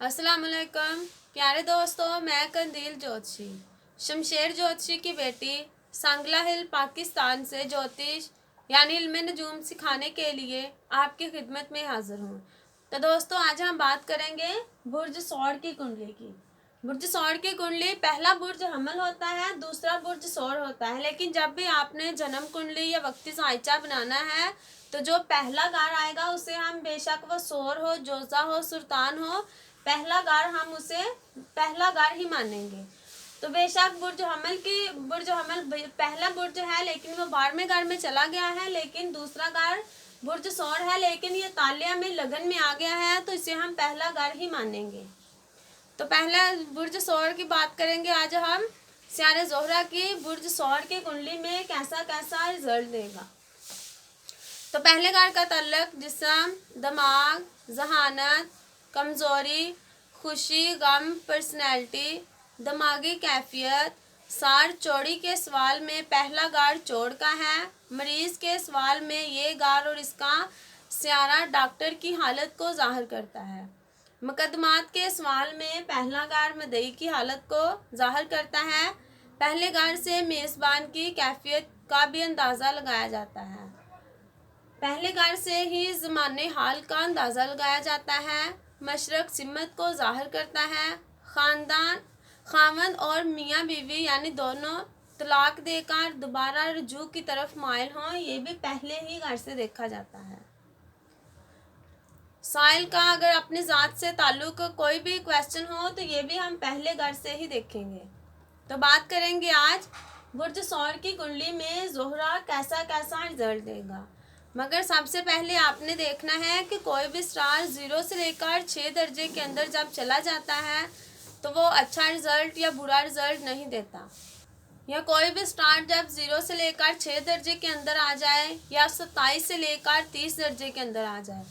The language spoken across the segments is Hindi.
अस्सलाम वालेकुम प्यारे दोस्तों, मैं कंदील ज्योतिषी शमशेर ज्योतिषी की बेटी सांगला हिल पाकिस्तान से ज्योतिष यानी इल्म नजूम सिखाने के लिए आपकी खिदमत में हाजिर हूँ। तो दोस्तों, आज हम बात करेंगे बुर्ज सौर की कुंडली की। बुर्ज सौर की कुंडली, पहला बुर्ज हमल होता है, दूसरा बुर्ज सौर होता है। लेकिन जब भी आपने जन्म कुंडली या वक्ती साइचा बनाना है तो जो पहला गार आएगा उसे हम, बेशक वो सौर हो, जोजा हो, सुल्तान हो, पहला गार ही मानेंगे। तो बेशक बुर्ज हमल पहला बुर्ज है, लेकिन वो 12वें गार में चला गया है। लेकिन दूसरा गार बुर्ज सौर है, लेकिन ये तालिया में लगन में आ गया है, तो इसे हम पहला गार ही मानेंगे। तो पहला बुर्ज सौर की बात करेंगे आज हम। सियारे जोहरा की बुर्ज सौर की कुंडली में कैसा कैसा रिजल्ट देगा। तो पहले गार का तल्लक जिस्म, दिमाग, जहानत, कमज़ोरी, खुशी, गम, पर्सनैलिटी, दिमागी कैफियत। सार चौड़ी के सवाल में पहला गार चौड़ का है। मरीज़ के सवाल में ये गार और इसका सियारा डॉक्टर की हालत को जाहिर करता है। मुकदमात के सवाल में पहला गार मदई की हालत को जाहिर करता है। पहले गार से मेज़बान की कैफियत का भी अंदाज़ा लगाया जाता है। पहले गार से ही ज़माने हाल का अंदाज़ा लगाया जाता है। मशरक सिमत को जाहिर करता है। ख़ानदान, खावंद और मियाँ बीवी यानी दोनों तलाक देकर दोबारा रुजू की तरफ माइल हों, ये भी पहले ही गार से देखा जाता है। साइल का अगर अपनी ज़ात से ताल्लुक़ कोई भी क्वेश्चन हो तो ये भी हम पहले गार से ही देखेंगे। तो बात करेंगे आज बुर्ज सौर की कुंडली में जोहरा कैसा कैसा रिजल्ट देगा। मगर सबसे पहले आपने देखना है कि कोई भी स्टार 0 से लेकर 6 दर्जे के अंदर जब चला जाता है तो वो अच्छा रिजल्ट या बुरा रिजल्ट नहीं देता। या कोई भी स्टार जब 0 से लेकर 6 दर्जे के अंदर आ जाए या 27 से लेकर 30 दर्जे के अंदर आ जाए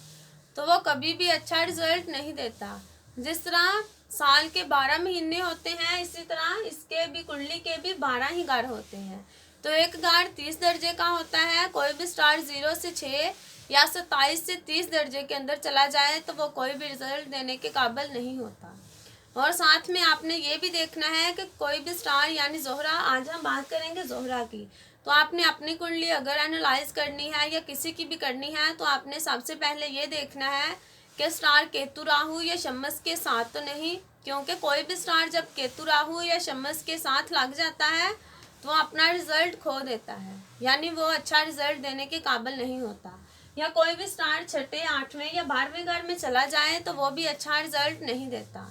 तो वो कभी भी अच्छा रिजल्ट नहीं देता। जिस तरह साल के 12 महीने होते हैं, इसी तरह इसके भी कुंडली के भी 12 ही गार होते हैं। तो एक गार 30 दर्जे का होता है। कोई भी स्टार 0 से 6 या 27 से 30 दर्जे के अंदर चला जाए तो वो कोई भी रिजल्ट देने के काबिल नहीं होता। और साथ में आपने ये भी देखना है कि कोई भी स्टार यानी जोहरा, आज हम बात करेंगे जोहरा की, तो आपने अपनी कुंडली अगर एनालाइज करनी है या किसी की भी करनी है तो आपने सबसे पहले ये देखना है कि स्टार केतु राहु या शम्मस के साथ तो नहीं, क्योंकि कोई भी स्टार जब केतु राहु या शम्मस के साथ लग जाता है तो वो अपना रिजल्ट खो देता है, यानी वो अच्छा रिजल्ट देने के काबिल नहीं होता। या कोई भी स्टार 6, 8वें या 12वें घर में चला जाए तो वो भी अच्छा रिजल्ट नहीं देता।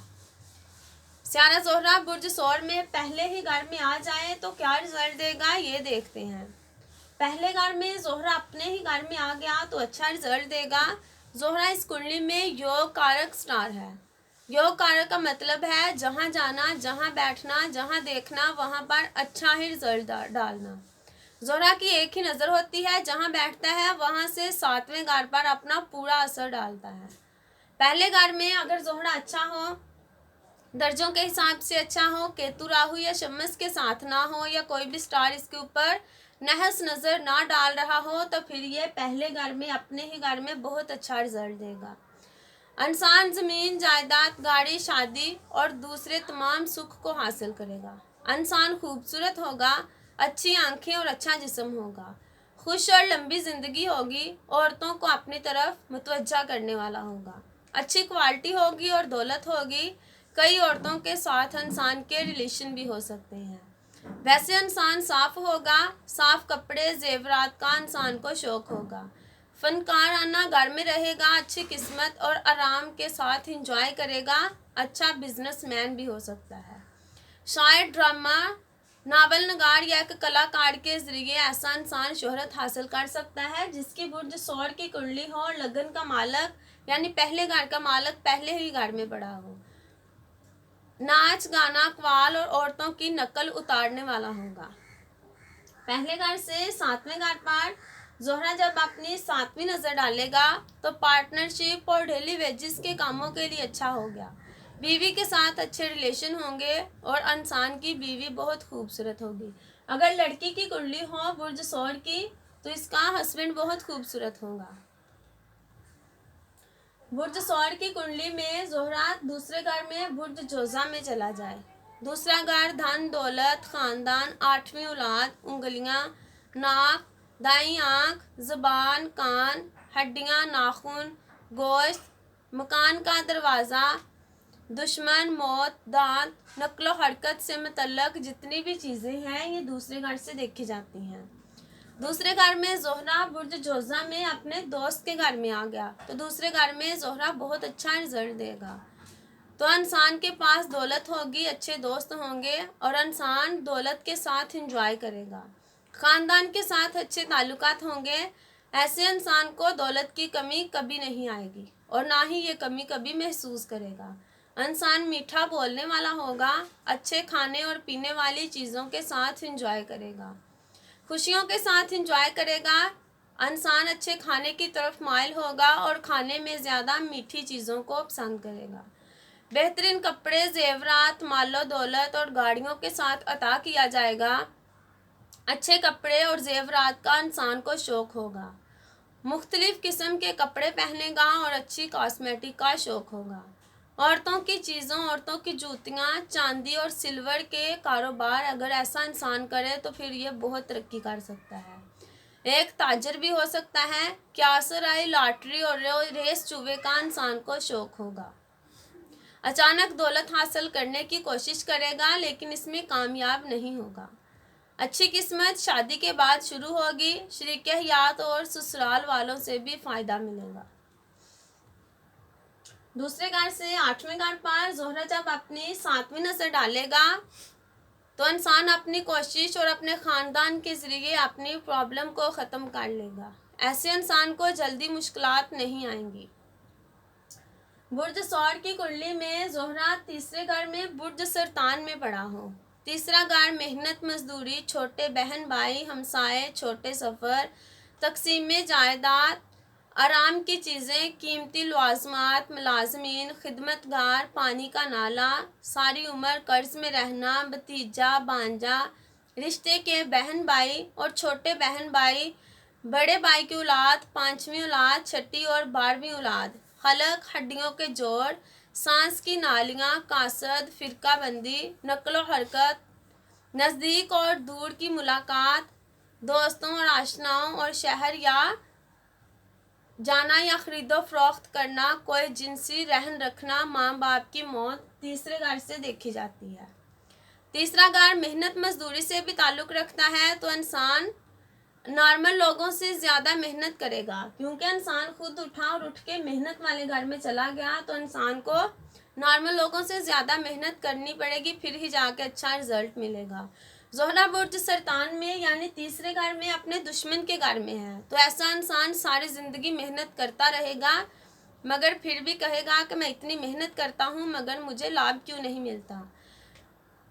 सियारा जोहरा बुर्ज सौर में पहले ही घर में आ जाए तो क्या रिजल्ट देगा, ये देखते हैं। पहले घर में जोहरा अपने ही घर में आ गया तो अच्छा रिजल्ट देगा। जोहरा इस कुंडली में योग कारक स्टार है। योग कारक का मतलब है जहाँ जाना, जहाँ बैठना, जहाँ देखना, वहाँ पर अच्छा ही रिजल्ट डालना। जोहरा की एक ही नज़र होती है, जहाँ बैठता है वहाँ से 7वें घर पर अपना पूरा असर डालता है। पहले घर में अगर जोहरा अच्छा हो, दर्जों के हिसाब से अच्छा हो, केतु राहु या शम्मस के साथ ना हो, या कोई भी स्टार इसके ऊपर नहस नज़र ना डाल रहा हो, तो फिर ये पहले घर में, अपने ही घर में बहुत अच्छा रिजल्ट देगा। इंसान ज़मीन, जायदाद, गाड़ी, शादी और दूसरे तमाम सुख को हासिल करेगा। इंसान खूबसूरत होगा, अच्छी आंखें और अच्छा जिस्म होगा, खुश और लंबी ज़िंदगी होगी, औरतों को अपनी तरफ मुतवज्जा करने वाला होगा, अच्छी क्वालिटी होगी और दौलत होगी। कई औरतों के साथ इंसान के रिलेशन भी हो सकते हैं। वैसे इंसान साफ होगा, साफ कपड़े, जेवरात का इंसान को शौक होगा। फनकाराना घर में रहेगा, अच्छी किस्मत और आराम के साथ इंजॉय करेगा, अच्छा बिजनेसमैन भी हो सकता है। शायर, ड्रामा, नावल नगार या एक कलाकार के ज़रिए ऐसा इंसान शोहरत हासिल कर सकता है जिसकी बुर्ज सौर की कुंडली हो और लगन का मालक यानी पहले घर का मालक पहले ही घर में पड़ा हो। नाच, गाना, कवाल और औरतों की नकल उतारने वाला होगा। पहले घर से 7वें घर पर जोहरा जब अपनी 7वीं नज़र डालेगा तो पार्टनरशिप और डेली वेजेस के कामों के लिए अच्छा हो गया। बीवी के साथ अच्छे रिलेशन होंगे और इंसान की बीवी बहुत खूबसूरत होगी। अगर लड़की की कुंडली हो बुर्ज सौर की तो इसका हस्बैंड बहुत खूबसूरत होगा। बुर्ज सौर की कुंडली में ज़ोहरा दूसरे घर में बुर्ज जोजा में चला जाए। दूसरा घर धन दौलत खानदान, आठवीं औलाद, उंगलियां, नाक, दाई आँख, ज़बान, कान, हड्डियां, नाखून, गोश्त, मकान का दरवाज़ा, दुश्मन, मौत, दांत, नक्लो हरकत से मुतल्लक जितनी भी चीज़ें हैं ये दूसरे घर से देखी जाती हैं। दूसरे घर में ज़ोहरा बुर्ज जोजा में अपने दोस्त के घर में आ गया तो दूसरे घर में ज़ोहरा बहुत अच्छा रिजल्ट देगा। तो इंसान के पास दौलत होगी, अच्छे दोस्त होंगे और इंसान दौलत के साथ एंजॉय करेगा। ख़ानदान के साथ अच्छे ताल्लुकात होंगे। ऐसे इंसान को दौलत की कमी कभी नहीं आएगी और ना ही ये कमी कभी महसूस करेगा। इंसान मीठा बोलने वाला होगा, अच्छे खाने और पीने वाली चीज़ों के साथ एंजॉय करेगा, खुशियों के साथ एंजॉय करेगा। इंसान अच्छे खाने की तरफ माइल होगा और खाने में ज़्यादा मीठी चीज़ों को पसंद करेगा। बेहतरीन कपड़े, जेवरात, मालो दौलत और गाड़ियों के साथ अता किया जाएगा। अच्छे कपड़े और जेवरात का इंसान को शौक़ होगा। मुख्तलिफ़ किस्म के कपड़े पहनेगा और अच्छी कॉस्मेटिक का शौक़ होगा। औरतों की चीज़ों, औरतों की जूतियाँ, चांदी और सिल्वर के कारोबार अगर ऐसा इंसान करे तो फिर ये बहुत तरक्की कर सकता है। एक ताजर भी हो सकता है। क्यासराई, लॉटरी और रेस जुए का इंसान को शौक़ होगा। अचानक दौलत हासिल करने की कोशिश करेगा लेकिन इसमें कामयाब नहीं होगा। अच्छी किस्मत शादी के बाद शुरू होगी। शरीक हयात और ससुराल वालों से भी फ़ायदा मिलेगा। दूसरे घर से आठवें घर पर ज़ोहरा जब अपनी 7वीं नज़र डालेगा तो इंसान अपनी कोशिश और अपने ख़ानदान के ज़रिए अपनी प्रॉब्लम को ख़त्म कर लेगा। ऐसे इंसान को जल्दी मुश्किलात नहीं आएंगी। बुर्ज सौर की कुंडली में ज़ोहरा तीसरे घर में बुर्ज सरतान में पड़ा हो। तीसरा घर मेहनत मजदूरी, छोटे बहन भाई, हमसाए, छोटे सफ़र, तकसीम जायदाद, आराम की चीज़ें, कीमती लवाजमात, मुलाजमीन, खिदमतगार, पानी का नाला, सारी उम्र कर्ज में रहना, भतीजा भांजा, रिश्ते के बहन भाई और छोटे बहन भाई, बड़े भाई की औलाद, 5वीं औलाद, 6ठी और 12वीं औलाद, खलक, हड्डियों के जोड़, सांस की नालियाँ, कासद, फ़िरका बंदी, नकलो हरकत, नज़दीक और दूर की मुलाकात, दोस्तों और आशनाओं और शहर या जाना या ख़रीदो फरोख्त करना, कोई जिनसी रहन रखना, माँ बाप की मौत तीसरे घर से देखी जाती है। तीसरा घर मेहनत मजदूरी से भी ताल्लुक़ रखता है तो इंसान नॉर्मल लोगों से ज़्यादा मेहनत करेगा क्योंकि इंसान खुद उठा और उठ के मेहनत वाले घर में चला गया तो इंसान को नॉर्मल लोगों से ज़्यादा मेहनत करनी पड़ेगी, फिर ही जाके अच्छा रिजल्ट मिलेगा। ज़ोहरा बुर्ज सरतान में यानी तीसरे घर में अपने दुश्मन के घर में है तो ऐसा इंसान सारी ज़िंदगी मेहनत करता रहेगा मगर फिर भी कहेगा कि मैं इतनी मेहनत करता हूँ मगर मुझे लाभ क्यों नहीं मिलता।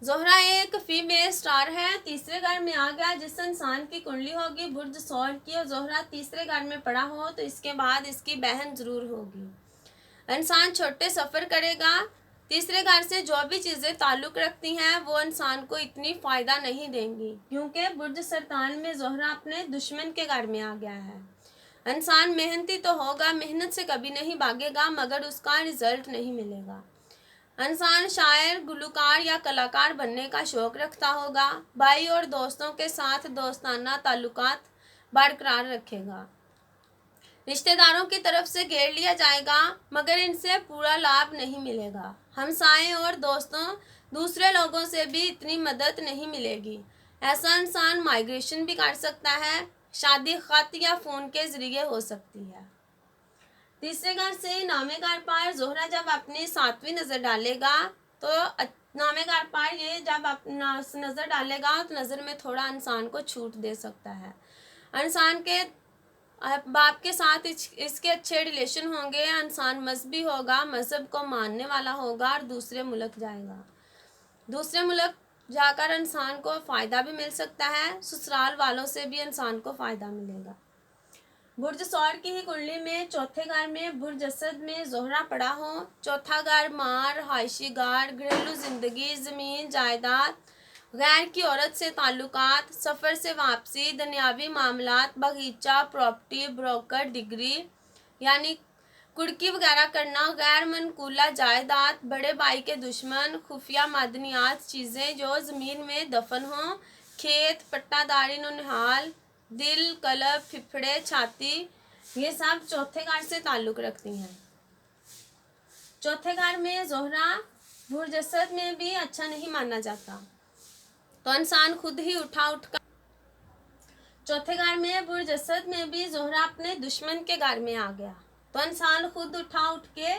ज़ोहरा एक फीमेल स्टार है, तीसरे घर में आ गया। जिस इंसान की कुंडली होगी बुर्ज सौर की और ज़ोहरा तीसरे घर में पड़ा हो तो इसके बाद इसकी बहन ज़रूर होगी। इंसान छोटे सफ़र करेगा। तीसरे घर से जो भी चीज़ें ताल्लुक़ रखती हैं वो इंसान को इतनी फ़ायदा नहीं देंगी क्योंकि बुर्ज सरतान में ज़ोहरा अपने दुश्मन के घर में आ गया है। इंसान मेहनती तो होगा, मेहनत से कभी नहीं भागेगा मगर उसका रिज़ल्ट नहीं मिलेगा। इंसान शायर, गुलकार या कलाकार बनने का शौक़ रखता होगा। भाई और दोस्तों के साथ दोस्ताना ताल्लुकात बरकरार रखेगा। रिश्तेदारों की तरफ से घेर लिया जाएगा मगर इनसे पूरा लाभ नहीं मिलेगा। हमसाए और दोस्तों दूसरे लोगों से भी इतनी मदद नहीं मिलेगी। ऐसा इंसान माइग्रेशन भी कर सकता है। शादी ख़त या फ़ोन के ज़रिए हो सकती है। तीसरे घर से नौवें घर पर ज़ोहरा जब अपनी 7वीं नज़र डालेगा तो नौवें घर पर ये जब अपना नज़र डालेगा तो नज़र में थोड़ा इंसान को छूट दे सकता है। इंसान के बाप के साथ इसके अच्छे रिलेशन होंगे। इंसान मजहबी होगा, मज़हब को मानने वाला होगा और दूसरे मुल्क जाएगा। दूसरे मुल्क जाकर इंसान को फ़ायदा भी मिल सकता है। ससुराल वालों से भी इंसान को फ़ायदा मिलेगा। बुर्ज सौर की ही कुंडली में चौथे घर में बुर्ज असद में ज़ोहरा पड़ा हो। चौथा घर मार, हाइशी घर, घरेलू ज़िंदगी, ज़मीन जायदाद, गैर की औरत से ताल्लुकात, सफ़र से वापसी, दुनियावी मामलात, बगीचा, प्रॉपर्टी, ब्रोकर, डिग्री यानी कुड़की वगैरह करना, गैर मनकूला जायदाद, बड़े भाई के दुश्मन, खुफिया मादनियात चीज़ें जो ज़मीन में दफन हों, खेत, पट्टादारी, ननिहाल, दिल, कलब, फिफड़े, छाती, ये सब चौथे घर से ताल्लुक़ रखती हैं। चौथे घर में ज़ोहरा बुर्जसद में भी अच्छा नहीं माना जाता, तो इंसान खुद ही उठकर चौथे घर में बुर्जसद में भी ज़ोहरा अपने दुश्मन के घर में आ गया, तो इंसान खुद उठ के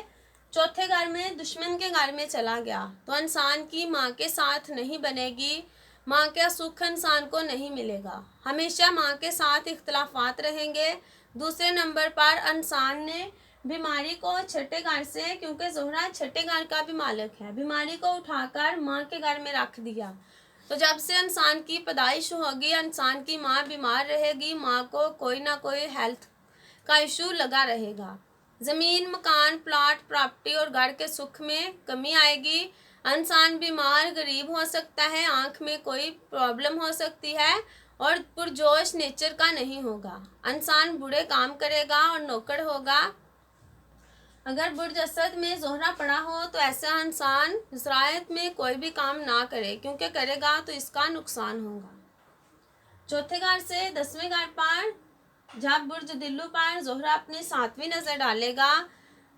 चौथे घर में दुश्मन के घर में चला गया, तो इंसान की माँ के साथ नहीं बनेगी, माँ का सुख इंसान को नहीं मिलेगा, हमेशा माँ के साथ इख्तलाफात रहेंगे। दूसरे नंबर पर इंसान ने बीमारी को छठे घर से, क्योंकि ज़ोहरा छठे घर का भी मालिक है, बीमारी को उठाकर माँ के घर में रख दिया, तो जब से इंसान की पैदाइश होगी इंसान की माँ बीमार रहेगी, माँ को कोई ना कोई हेल्थ का इशू लगा रहेगा। ज़मीन, मकान, प्लाट, प्रॉपर्टी और घर के सुख में कमी आएगी, इंसान बीमार, गरीब हो सकता है, आँख में कोई प्रॉब्लम हो सकती है और पुरजोश नेचर का नहीं होगा, इंसान बुरे काम करेगा और नौकर होगा। अगर बुर्ज असद में ज़ोहरा पड़ा हो तो ऐसा इंसान ज़राअत में कोई भी काम ना करे, क्योंकि करेगा तो इसका नुकसान होगा। चौथे घर से 10वें घर पर जब बुर्ज दिल्लू पर ज़ोहरा अपनी 7वीं नज़र डालेगा,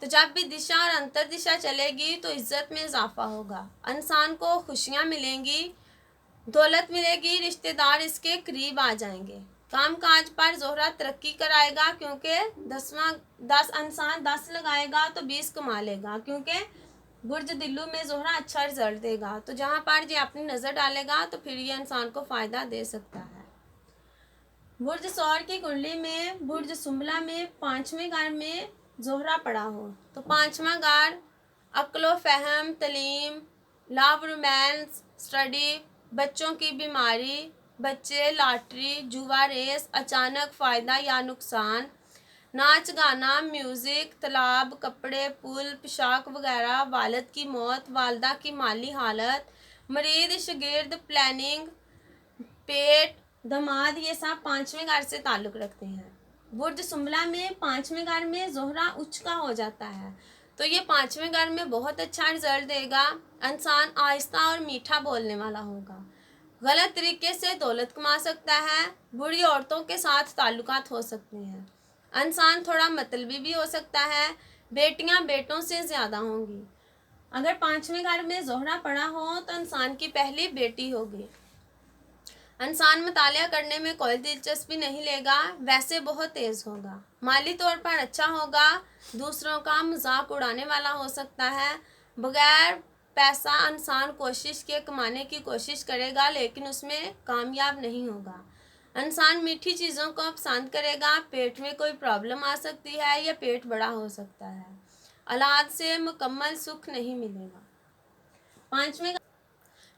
तो जब भी दिशा और अंतर दिशा चलेगी तो इज़्ज़त में इजाफा होगा, इंसान को खुशियाँ मिलेंगी, दौलत मिलेगी, रिश्तेदार इसके करीब आ जाएंगे। काम काज पर ज़ोहरा तरक्की कराएगा, क्योंकि 10 इंसान 10 लगाएगा तो 20 कमा लेगा, क्योंकि बुर्ज दिल्लू में ज़ोहरा अच्छा रिजल्ट देगा, तो जहाँ पर ये अपनी नज़र डालेगा तो फिर ये इंसान को फ़ायदा दे सकता है। बुर्ज सौर की कुंडली में बुर्ज सुंबला में 5वें घर में ज़ोहरा पड़ा हो, तो 5वां घर अक्लो फहम, तलीम, लव, रोमांस, स्टडी, बच्चों की बीमारी, बच्चे, लॉटरी, जुआ रेस, अचानक फ़ायदा या नुकसान, नाच गाना, म्यूज़िक, तालाब, कपड़े, पुल, पोशाक वगैरह, वालिद की मौत, वालदा की माली हालत, मरीद, शागिर्द, प्लानिंग, पेट, दामाद, ये सब 5वें घर से ताल्लुक़ रखते हैं। बुर्ज सुंबला में 5वें घर में ज़ोहरा उच्च का हो जाता है, तो ये 5वें घर में बहुत अच्छा रिजल्ट देगा, इंसान आहिस्ता और मीठा बोलने वाला होगा, गलत तरीके से दौलत कमा सकता है, बुरी औरतों के साथ ताल्लुकात हो सकते हैं, इंसान थोड़ा मतलबी भी हो सकता है, बेटियां बेटों से ज़्यादा होंगी। अगर 5वें घर में ज़ोहरा पड़ा हो तो इंसान की पहली बेटी होगी। इंसान मुतालिया करने में कोई दिलचस्पी नहीं लेगा, वैसे बहुत तेज़ होगा, माली तौर पर अच्छा होगा, दूसरों का मजाक उड़ाने वाला हो सकता है, बगैर पैसा इंसान कोशिश के कमाने की कोशिश करेगा लेकिन उसमें कामयाब नहीं होगा, इंसान मीठी चीज़ों को पसंद करेगा, पेट में कोई प्रॉब्लम आ सकती है या पेट बड़ा हो सकता है, औलाद से मुकम्मल सुख नहीं मिलेगा।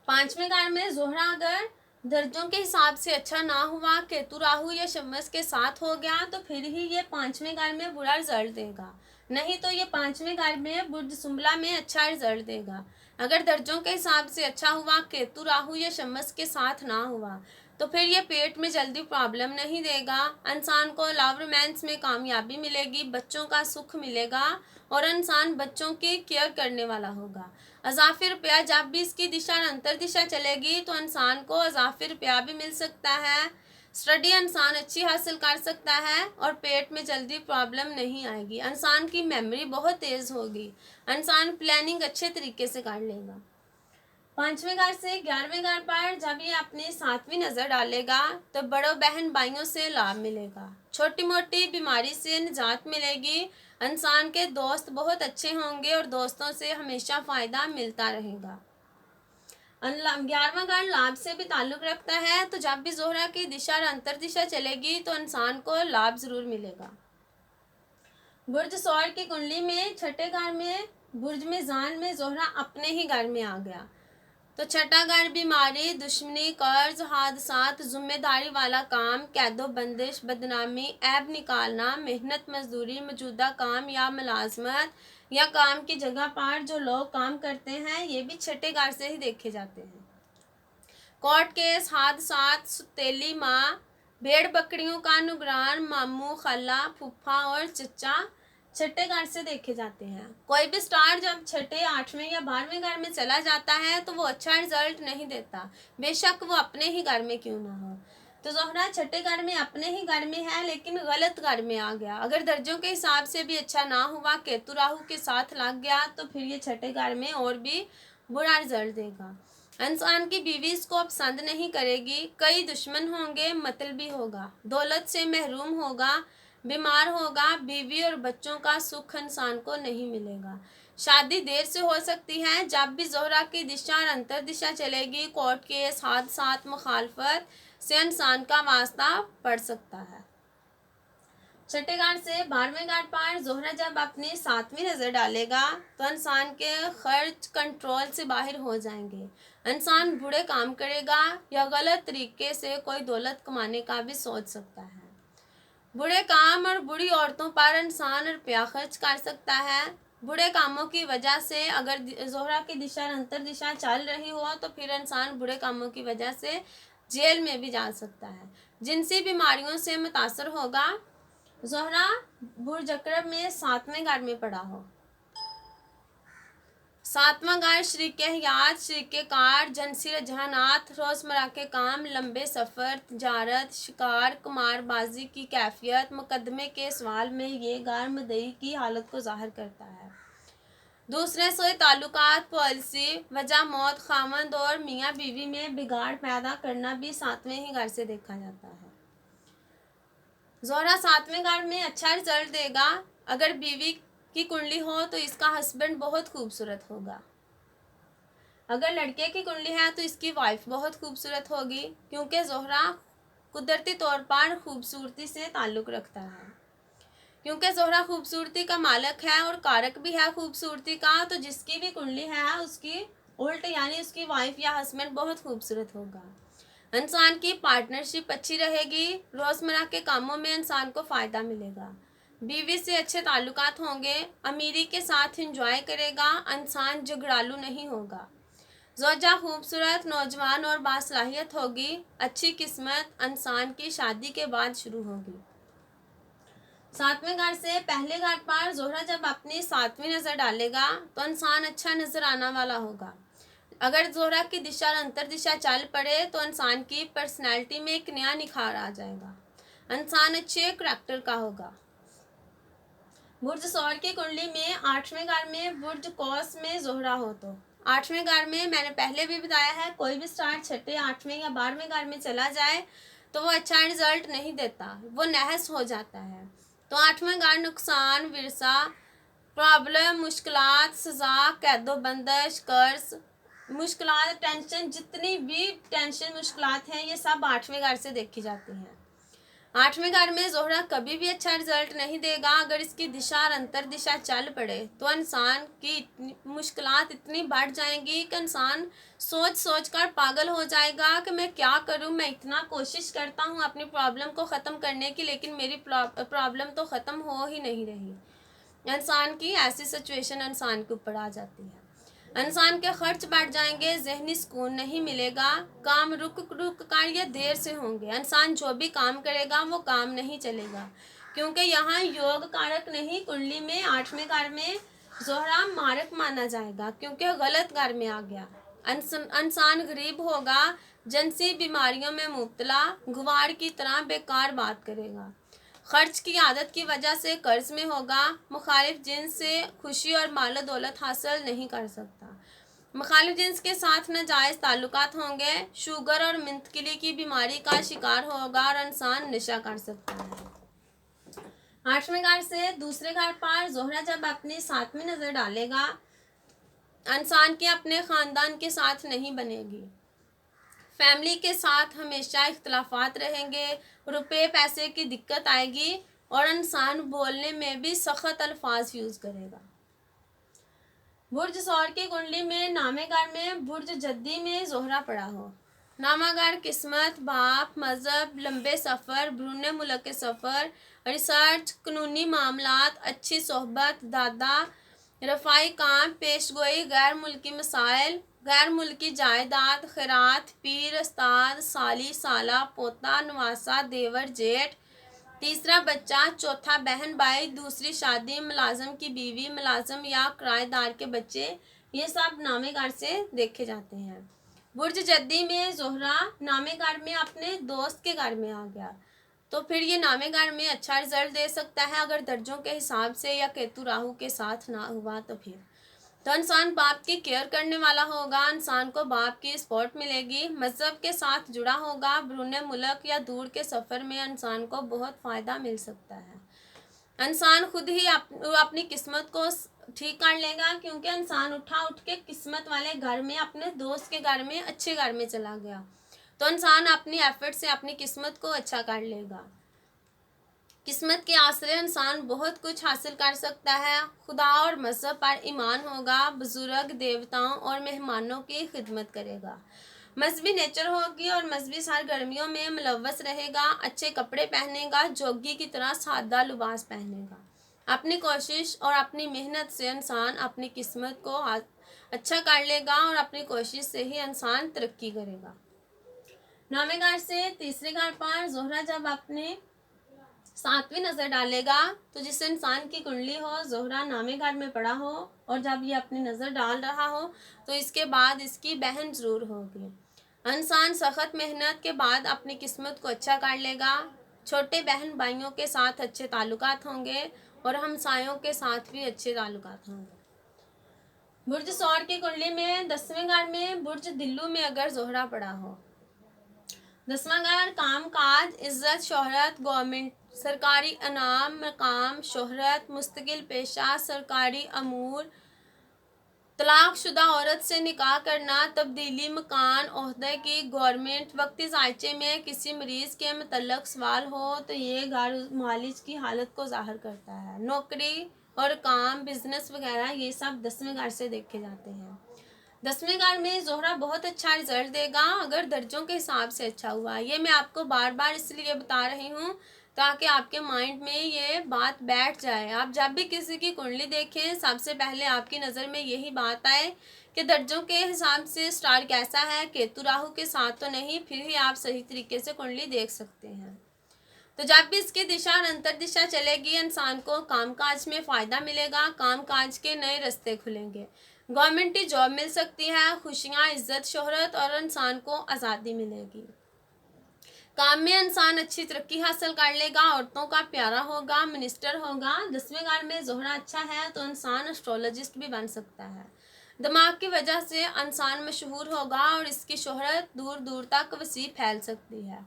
पाँचवें घर में ज़ोहरा अगर दर्जों के हिसाब से अच्छा ना हुआ, केतु राहु या शमस के साथ हो गया, तो फिर ही ये 5वें घर में बुरा रिजल्ट देगा, नहीं तो ये 5वें घर में बुर्ज सुंबला में अच्छा रिजल्ट देगा। अगर दर्जों के हिसाब से अच्छा हुआ, केतु राहु या शमस के साथ ना हुआ, तो फिर ये पेट में जल्दी प्रॉब्लम नहीं देगा, इंसान को लव रोमांस में कामयाबी मिलेगी, बच्चों का सुख मिलेगा और इंसान बच्चों की केयर करने वाला होगा। अज़ाफ़ी रुपया जब भी इसकी दिशा अंतर दिशा चलेगी तो इंसान को अज़ाफ़ी रुपया भी मिल सकता है, स्टडी इंसान अच्छी हासिल कर सकता है और पेट में जल्दी प्रॉब्लम नहीं आएगी, इंसान की मेमोरी बहुत तेज़ होगी, इंसान प्लानिंग अच्छे तरीके से कर लेगा। 5वें घर से 11वें घर पर जब ये अपनी 7वीं नज़र डालेगा तो बड़ों बहन भाइयों से लाभ मिलेगा, छोटी मोटी बीमारी से निजात मिलेगी, इंसान के दोस्त बहुत अच्छे होंगे और दोस्तों से हमेशा फ़ायदा मिलता रहेगा। 11वां घर लाभ से भी ताल्लुक़ रखता है, तो जब भी ज़ोहरा की दिशा और अंतर दिशा चलेगी तो इंसान को लाभ ज़रूर मिलेगा। बुर्ज सौर की कुंडली में छठे घर में बुर्ज मिज़ान में ज़ोहरा अपने ही घर में आ गया, तो छठा घर बीमारी, दुश्मनी, कर्ज, हादसात, जिम्मेदारी वाला काम, कैदो बंदिश, बदनामी, ऐब निकालना, मेहनत मजदूरी, मौजूदा काम या मुलाजमत या काम की जगह पर जो लोग काम करते हैं ये भी छठे घर से ही देखे जाते हैं। कोर्ट केस, हादसात, सुतेली माँ, भेड़ बकरियों का नुकसान, मामू, खला, फूफा और चचा, छठे घर से देखे जाते हैं। कोई भी स्टार जब छठे, 8वें या 12वें घर में चला जाता है तो वो अच्छा रिजल्ट नहीं देता, बेशक वो अपने ही घर में क्यों ना हो। तो ज़ोहरा छठे घर में अपने ही घर में है लेकिन गलत घर में आ गया। अगर दर्जों के हिसाब से भी अच्छा ना हुआ, केतु राहु के साथ लग गया, तो फिर ये छठे घर में और भी बुरा रिजल्ट देगा। इंसान की बीवी इसको पसंद नहीं करेगी, कई दुश्मन होंगे, मतलबी होगा, दौलत से महरूम होगा, बीमार होगा, बीवी और बच्चों का सुख इंसान को नहीं मिलेगा। शादी देर से हो सकती है। जब भी ज़ोहरा की दिशा और अंतर दिशा चलेगी, कोर्ट केस, हादसात, मुखालफत से इंसान का वास्ता पड़ सकता है। छठे घर से 12वें घर पर ज़ोहरा जब अपनी 7वीं नज़र डालेगा तो इंसान के खर्च कंट्रोल से बाहर हो जाएंगे। इंसान बुरे काम करेगा या गलत तरीके से कोई दौलत कमाने का भी सोच सकता है। बुरे काम और बुरी औरतों पर इंसान रुपया खर्च कर सकता है। बुरे कामों की वजह से अगर ज़ोहरा की दिशा और अंतर दिशा चल रही हो तो फिर इंसान बुरे कामों की वजह से जेल में भी जा सकता है। जिनसी बीमारियों से मुतासर होगा। ज़ोहरा बुर्ज अकरब में 7वें घर में पड़ा हो। 7वां घर शरीके हयात, शरीके कार, जनसी रुझानात, रोज़मर्रा के काम, लंबे सफ़र, तजारत, शिकार, कुमारबाजी की कैफियत, मुकदमे के सवाल में ये घर मदई की हालत को ज़ाहिर करता है। दूसरे से ताल्लुकात, पॉलिसी, वजह मौत, खामंद और मियाँ बीवी में बिगाड़ पैदा करना भी 7वें ही घर से देखा जाता है। ज़ोहरा 7वें घर में अच्छा रिजल्ट देगा। अगर बीवी की कुंडली हो तो इसका हस्बैंड बहुत खूबसूरत होगा। अगर लड़के की कुंडली है तो इसकी वाइफ बहुत खूबसूरत होगी, क्योंकि ज़ोहरा कुदरती तौर पर खूबसूरती से ताल्लुक़ रखता है। क्योंकि ज़ोहरा खूबसूरती का मालिक है और कारक भी है खूबसूरती का, तो जिसकी भी कुंडली है उसकी उल्ट यानी उसकी वाइफ या हस्बैंड बहुत खूबसूरत होगा। इंसान की पार्टनरशिप अच्छी रहेगी। रोज़मर्रा के कामों में इंसान को फ़ायदा मिलेगा। बीवी से अच्छे ताल्लुकात होंगे। अमीरी के साथ इंजॉय करेगा। इंसान झगड़ालू नहीं होगा। ज़ौजा खूबसूरत, नौजवान और बासलाहियत होगी। अच्छी किस्मत इंसान की शादी के बाद शुरू होगी। 7वें घर से पहले घर पर ज़ोहरा जब अपनी 7वीं नज़र डालेगा तो इंसान अच्छा नज़र आने वाला होगा। अगर ज़ोहरा की दिशा और अंतर दिशा चल पड़े तो इंसान की पर्सनैलिटी में एक नया निखार आ जाएगा। इंसान अच्छे करैक्टर का होगा। बुर्ज सौर की कुंडली में 8वें घर में बुर्ज कौस में ज़ोहरा हो तो 8वें घर में मैंने पहले भी बताया है, कोई भी स्टार छठे, 8वें या 12वें घर में चला जाए तो वो अच्छा रिजल्ट नहीं देता, वो नहस हो जाता है। तो 8वें घर नुकसान, विरसा, प्रॉब्लम, मुश्किलात, सज़ा, कैदोबंदश, कर्ज, मुश्किलात, टेंशन, जितनी भी टेंशन मुश्किलात हैं ये सब 8वें घर से देखी जाती हैं। 8वें घर में ज़ोहरा कभी भी अच्छा रिजल्ट नहीं देगा। अगर इसकी दिशा और अंतर दिशा चल पड़े तो इंसान की मुश्किलात इतनी बढ़ जाएंगी कि इंसान सोच सोच कर पागल हो जाएगा कि मैं क्या करूं, मैं इतना कोशिश करता हूं अपनी प्रॉब्लम को ख़त्म करने की, लेकिन मेरी प्रॉब्लम तो ख़त्म हो ही नहीं रही। इंसान की ऐसी सिचुएशन इंसान के ऊपर आ जाती है। इंसान के खर्च बढ़ जाएंगे, जहनी सुकून नहीं मिलेगा, काम रुक रुक कर या देर से होंगे। इंसान जो भी काम करेगा वो काम नहीं चलेगा, क्योंकि यहाँ योग कारक नहीं, कुंडली में 8वें घर में ज़ोहरा मारक माना जाएगा क्योंकि गलत घर में आ गया। इंसान गरीब होगा, जिनसी बीमारियों में मुब्तला, गुवार की तरह बेकार बात करेगा, खर्च की आदत की वजह से कर्ज में होगा, मुखालिफ जिन्स से खुशी और माल दौलत हासिल नहीं कर सकता, मुखालिफ जिन्स के साथ नाजायज़ ताल्लुकात होंगे, शुगर और मुंतकिली की बीमारी का शिकार होगा और इंसान नशा कर सकता है। 8वें घर से दूसरे घर पर ज़ोहरा जब अपनी 7वीं नज़र डालेगा, इंसान के अपने ख़ानदान के साथ नहीं बनेगी। फैमिली के साथ हमेशा इख्तलाफात रहेंगे, रुपए पैसे की दिक्कत आएगी और इंसान बोलने में भी सख्त अल्फाज यूज़ करेगा। बुर्ज सौर की कुंडली में नामे घर में बुर्ज जद्दी में ज़ोहरा पड़ा हो। नामा घर किस्मत, बाप, मज़हब, लंबे सफ़र, ब्रूने मुल्क के सफ़र, रिसर्च, कानूनी मामलात, अच्छी सोहबत, दादा, रफ़ाई काम, पेशगोई, गैर मुल्की मसाइल, गैर मुल्की जायदाद, खैरात, पीर, उस्ताद, साली, साला, पोता, नवासा, देवर, जेठ, तीसरा बच्चा, चौथा बहन भाई, दूसरी शादी, मुलाजम की बीवी, मुलाजम या किराएदार के बच्चे, ये सब नामे घर से देखे जाते हैं। बुर्ज जद्दी में जोहरा नामे घर में अपने दोस्त के घर में आ गया, तो फिर ये नामे घर में अच्छा रिजल्ट दे सकता है। अगर दर्जों के हिसाब से या केतु राहु के साथ ना हुआ तो इंसान बाप की केयर करने वाला होगा, इंसान को बाप की सपोर्ट मिलेगी, मजहब के साथ जुड़ा होगा, ब्रूने मुल्क या दूर के सफ़र में इंसान को बहुत फ़ायदा मिल सकता है। इंसान खुद ही अपनी किस्मत को ठीक कर लेगा, क्योंकि इंसान उठ के किस्मत वाले घर में, अपने दोस्त के घर में, अच्छे घर में चला गया, तो इंसान अपनी एफर्ट से अपनी किस्मत को अच्छा कर लेगा। किस्मत के आसरे इंसान बहुत कुछ हासिल कर सकता है। खुदा और मजहब पर ईमान होगा, बुजुर्ग, देवताओं और मेहमानों की खिदमत करेगा, मजहबी नेचर होगी और मजहबी सरगर्मियों में मुलव्वस रहेगा, अच्छे कपड़े पहनेगा, जोगी की तरह सादा लिबास पहनेगा। अपनी कोशिश और अपनी मेहनत से इंसान अपनी किस्मत को अच्छा कर लेगा और अपनी कोशिश से ही इंसान तरक्की करेगा। नौवें घर से तीसरे घर पर जोहरा जब अपने 7वीं नज़र डालेगा, तो जिस इंसान की कुंडली हो, जोहरा नामे घर में पड़ा हो और जब ये अपनी नज़र डाल रहा हो, तो इसके बाद इसकी बहन ज़रूर होगी। इंसान सख्त मेहनत के बाद अपनी किस्मत को अच्छा कर लेगा, छोटे बहन भाइयों के साथ अच्छे ताल्लुकात होंगे और हमसायों के साथ भी अच्छे ताल्लुकात होंगे। बुर्ज सौर की कुंडली में 10वें घर में बुर्ज दिल्लू में अगर जोहरा पड़ा हो, 10वां घर काम काज, इज्जत, शोहरत, गवर्नमेंट, सरकारी इनाम, मकाम, शोहरत, मुस्तकिल पेशा, सरकारी अमूर, तलाकशुदा औरत से निकाह करना, तब्दीली, मकान, ओहदे की, गवर्नमेंट, वक्ती जायचे में किसी मरीज के मतलब सवाल हो, तो ये घर मालिज की हालत को जाहिर करता है। नौकरी और काम, बिजनेस वगैरह, ये सब 10वें घर से देखे जाते हैं। 10वें घर में जोहरा बहुत अच्छा रिजल्ट देगा अगर दर्जों के हिसाब से अच्छा हुआ। ये मैं आपको बार बार इसलिए बता रही हूँ ताकि आपके माइंड में ये बात बैठ जाए। आप जब भी किसी की कुंडली देखें, सबसे पहले आपकी नज़र में यही बात आए कि दर्जों के हिसाब से स्टार कैसा है, केतु राहु के साथ तो नहीं, फिर ही आप सही तरीके से कुंडली देख सकते हैं। तो जब भी इसकी दिशा और अंतर दिशा चलेगी, इंसान को कामकाज में फ़ायदा मिलेगा, कामकाज के नए रास्ते खुलेंगे, गवर्नमेंट जॉब मिल सकती है, खुशियाँ, इज्जत, शोहरत और इंसान को आज़ादी मिलेगी। काम में इंसान अच्छी तरक्की हासिल कर लेगा, औरतों का प्यारा होगा, मिनिस्टर होगा। 10वें घर में जोहरा अच्छा है तो इंसान एस्ट्रोलॉजिस्ट भी बन सकता है। दिमाग की वजह से इंसान मशहूर होगा और इसकी शोहरत दूर दूर तक वसी फैल सकती है।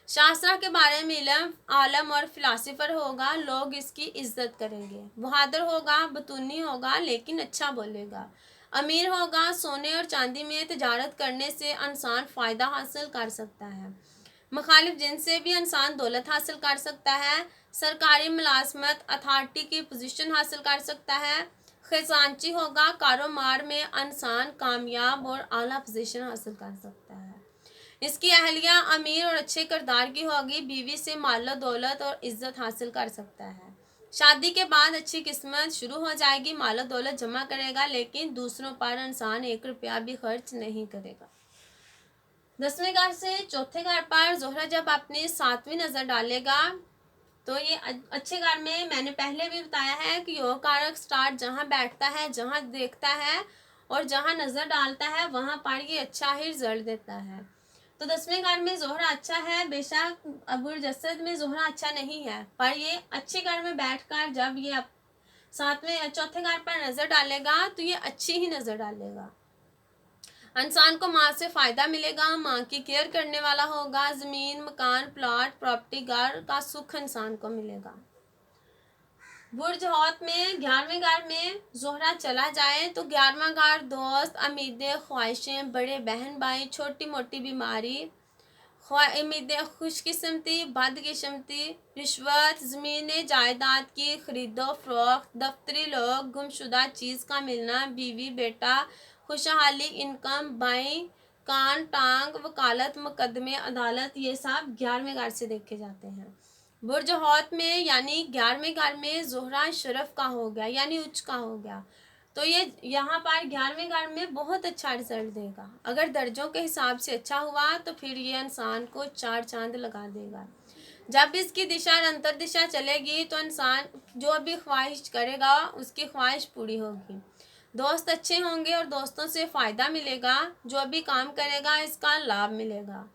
शास्त्रा के बारे में इल्म, आलम और फिलासफर होगा, लोग इसकी इज्जत करेंगे। बहादुर होगा, बतूनी होगा लेकिन अच्छा बोलेगा। अमीर होगा, सोने और चांदी में तिजारत करने से इंसान फ़ायदा हासिल कर सकता है। मुखालिफ जिन से भी इंसान दौलत हासिल कर सकता है। सरकारी मुलाजमत, अथॉरिटी की पोजीशन हासिल कर सकता है। खजांची होगा, कारोबार में इंसान कामयाब और आला पोजीशन हासिल कर सकता है। इसकी अहलिया अमीर और अच्छे किरदार की होगी, बीवी से माल दौलत और इज्जत हासिल कर सकता है। शादी के बाद अच्छी किस्मत शुरू हो जाएगी, माल दौलत जमा करेगा लेकिन दूसरों पर इंसान 1 रुपया भी खर्च नहीं करेगा। 10वें घर से चौथे घर पर जोहरा जब अपनी 7वीं नज़र डालेगा, तो ये अच्छे घर में मैंने पहले भी बताया है कि योग कारक स्टार जहाँ बैठता है, जहाँ देखता है और जहाँ नज़र डालता है, वहाँ पर ये अच्छा ही रिजल्ट देता है। तो 10वें घर में जोहरा अच्छा है, बेशक बुर्ज असद में जोहरा अच्छा नहीं है, पर ये अच्छे घर में बैठकर जब ये 7वें चौथे घर पर नज़र डालेगा तो ये अच्छी ही नज़र डालेगा। इंसान को माँ से फ़ायदा मिलेगा, माँ की केयर करने वाला होगा, ज़मीन, मकान, प्लॉट, प्रॉपर्टी, घर का सुख इंसान को मिलेगा। बुर्ज हौत में 11वें घर में जोहरा चला जाए तो 11वां घर दोस्त, उम्मीदें, ख्वाहिशें, बड़े बहन भाई, छोटी मोटी बीमारी, उम्मीदें, खुशकिस्मती, बदकिस्मती, रिश्वत, ज़मीनें जायदाद की खरीदो फरोख्त, दफ्तरी लोग, गुमशुदा चीज़ का मिलना, बीवी बेटा, खुशहाली, इनकम, बाई, कान, टांग, वकालत, मुकदमे, अदालत, ये सब 11वें घर से देखे जाते हैं। बुर्ज हौत में यानी 11वें घर में जोहरा शरफ का हो गया यानी उच्च का हो गया, तो ये यहाँ पर 11वें घर में बहुत अच्छा रिजल्ट देगा। अगर दर्जों के हिसाब से अच्छा हुआ तो फिर ये इंसान को 4 चांद लगा देगा। जब इसकी दिशा और अंतर दिशा चलेगी तो इंसान जो भी ख्वाहिश करेगा उसकी ख्वाहिश पूरी होगी। दोस्त अच्छे होंगे और दोस्तों से फ़ायदा मिलेगा, जो भी काम करेगा इसका लाभ मिलेगा।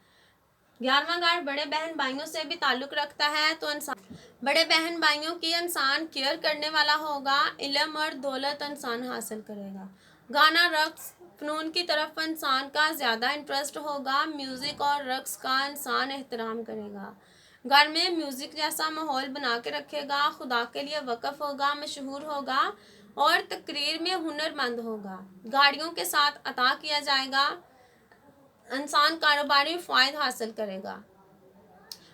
11वां घर बड़े बहन भाइयों से भी ताल्लुक़ रखता है, तो इंसान बड़े बहन भाइयों की इंसान केयर करने वाला होगा। इल्म और दौलत इंसान हासिल करेगा। गाना, रक़्स, फ़नून की तरफ इंसान का ज़्यादा इंटरेस्ट होगा। म्यूज़िक और रक़्स का इंसान एहतराम करेगा। घर में म्यूज़िक जैसा माहौल बना के रखेगा। खुदा के लिए वक़्फ़ होगा, मशहूर होगा और तकरीर में हुनरमंद होगा। गाड़ियों के साथ अता किया जाएगा। इंसान कारोबारी फ़ायदा हासिल करेगा।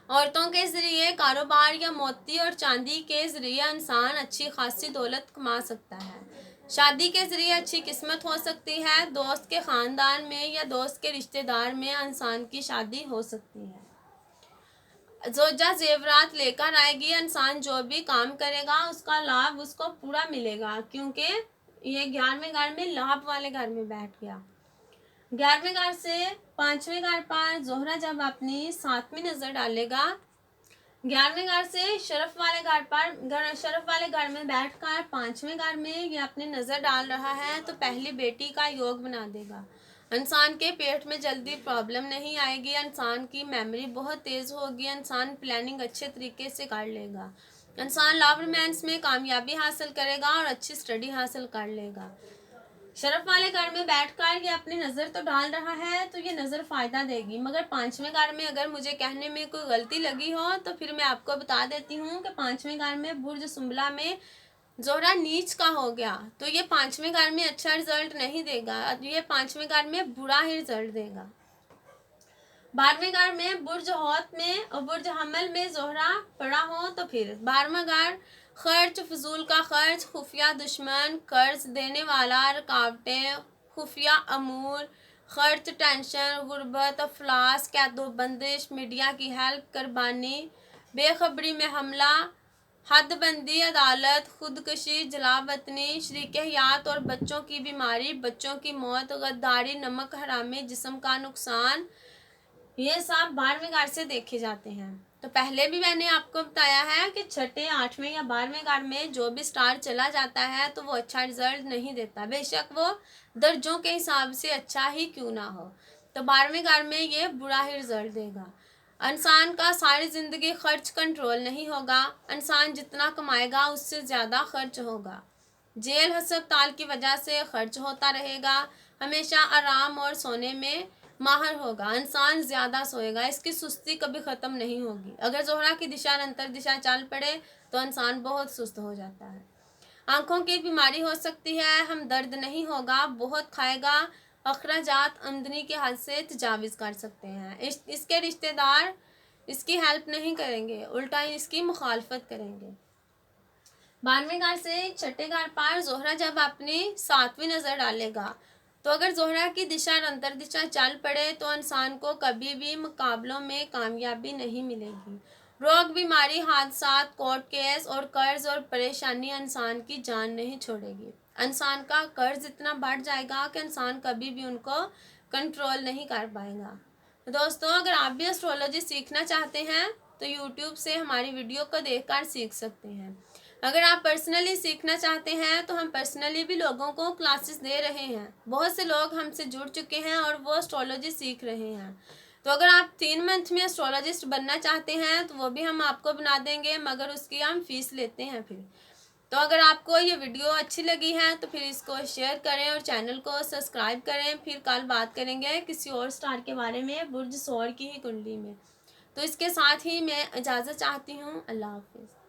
औरतों के ज़रिए कारोबार या मोती और चांदी के ज़रिए इंसान अच्छी खासी दौलत कमा सकता है। शादी के ज़रिए अच्छी किस्मत हो सकती है। दोस्त के ख़ानदान में या दोस्त के रिश्तेदार में इंसान की शादी हो सकती है। ज़ोजा ज़ेवरात लेकर आएगी। इंसान जो भी काम करेगा उसका लाभ उसको पूरा मिलेगा, क्योंकि ये 11वें घर में लाभ वाले घर में बैठ गया। 11वें घर से 5वें घर पर ज़ोहरा जब अपनी 7वीं नज़र डालेगा, 11वें घर से शरफ वाले घर पर शरफ वाले घर में बैठकर 5वें घर में ये अपनी नज़र डाल रहा है, तो पहली बेटी का योग बना देगा। इंसान के पेट में जल्दी प्रॉब्लम नहीं आएगी। इंसान की मेमोरी बहुत तेज़ होगी। इंसान प्लानिंग अच्छे तरीके से कर लेगा। इंसान लव रोमांस में कामयाबी हासिल करेगा और अच्छी स्टडी हासिल कर लेगा। शरफ वाले घर में बैठकर ये अपनी नज़र तो डाल रहा है, तो ये नज़र फ़ायदा देगी। मगर 5वें घर में अगर मुझे कहने में कोई गलती लगी हो तो फिर मैं आपको बता देती हूँ कि 5वें घर में बुर्ज सुंबला में ज़ोहरा नीच का हो गया, तो ये 5वें घर में अच्छा रिजल्ट नहीं देगा। ये 5वें घर में बुरा ही रिजल्ट देगा। 12वें घर में बुर्ज हौत में और बुर्ज हमल में ज़ोहरा पड़ा हो तो फिर 12वां घर खर्च, फजूल का खर्च, खुफिया दुश्मन, कर्ज देने वाला, रुकावटें, खुफिया अमूर, खर्च, टेंशन, गुर्बत, अफलास, कैदोबंदिश, मीडिया की हेल्प, कुर्बानी, बेखबरी में हमला, हदबंदी, अदालत, खुदकशी, जलावतनी, शरीक हयात और बच्चों की बीमारी, बच्चों की मौत, गद्दारी, नमक हरामी, जिस्म का नुकसान, ये सब 12वें घर से देखे जाते हैं। तो पहले भी मैंने आपको बताया है कि 6, 8वें या 12वें घर में जो भी स्टार चला जाता है तो वो अच्छा रिजल्ट नहीं देता, बेशक वो दर्जों के हिसाब से अच्छा ही क्यों ना हो। तो 12वें घर में ये बुरा ही रिजल्ट देगा। इंसान का सारी ज़िंदगी खर्च कंट्रोल नहीं होगा। इंसान जितना कमाएगा उससे ज़्यादा खर्च होगा। जेल अस्पताल की वजह से खर्च होता रहेगा। हमेशा आराम और सोने में माहिर होगा। इंसान ज़्यादा सोएगा, इसकी सुस्ती कभी ख़त्म नहीं होगी। अगर ज़ोहरा की दिशा अंतर दिशा चल पड़े तो इंसान बहुत सुस्त हो जाता है। आँखों की बीमारी हो सकती है। हम दर्द नहीं होगा, बहुत खाएगा, अखराजात आमदनी के हद से तजाविज़ कर सकते हैं। इसके रिश्तेदार इसकी हेल्प नहीं करेंगे, उल्टा इसकी मुखालफत करेंगे। 12वें घर से 6ठे घर पर ज़ोहरा जब अपनी 7वीं नज़र डालेगा, तो अगर ज़ोहरा की दिशा और अंतर दिशा चल पड़े तो इंसान को कभी भी मुकाबलों में कामयाबी नहीं मिलेगी। रोग, बीमारी, हादसात, कोर्ट केस और कर्ज और परेशानी इंसान की जान नहीं छोड़ेगी। इंसान का कर्ज इतना बढ़ जाएगा कि इंसान कभी भी उनको कंट्रोल नहीं कर पाएगा। तो दोस्तों, अगर आप भी एस्ट्रोलॉजी सीखना चाहते हैं तो यूट्यूब से हमारी वीडियो को देखकर सीख सकते हैं। अगर आप पर्सनली सीखना चाहते हैं तो हम पर्सनली भी लोगों को क्लासेस दे रहे हैं। बहुत से लोग हमसे जुड़ चुके हैं और वो एस्ट्रोलॉजी सीख रहे हैं। तो अगर आप 3 मंथ में एस्ट्रोलॉजिस्ट बनना चाहते हैं तो वो भी हम आपको बना देंगे, मगर उसकी हम फ़ीस लेते हैं फिर। तो अगर आपको ये वीडियो अच्छी लगी है तो फिर इसको शेयर करें और चैनल को सब्सक्राइब करें। फिर कल बात करेंगे किसी और स्टार के बारे में, बुर्ज सौर की ही कुंडली में। तो इसके साथ ही मैं इजाज़त चाहती हूँ। अल्लाह हाफिज़।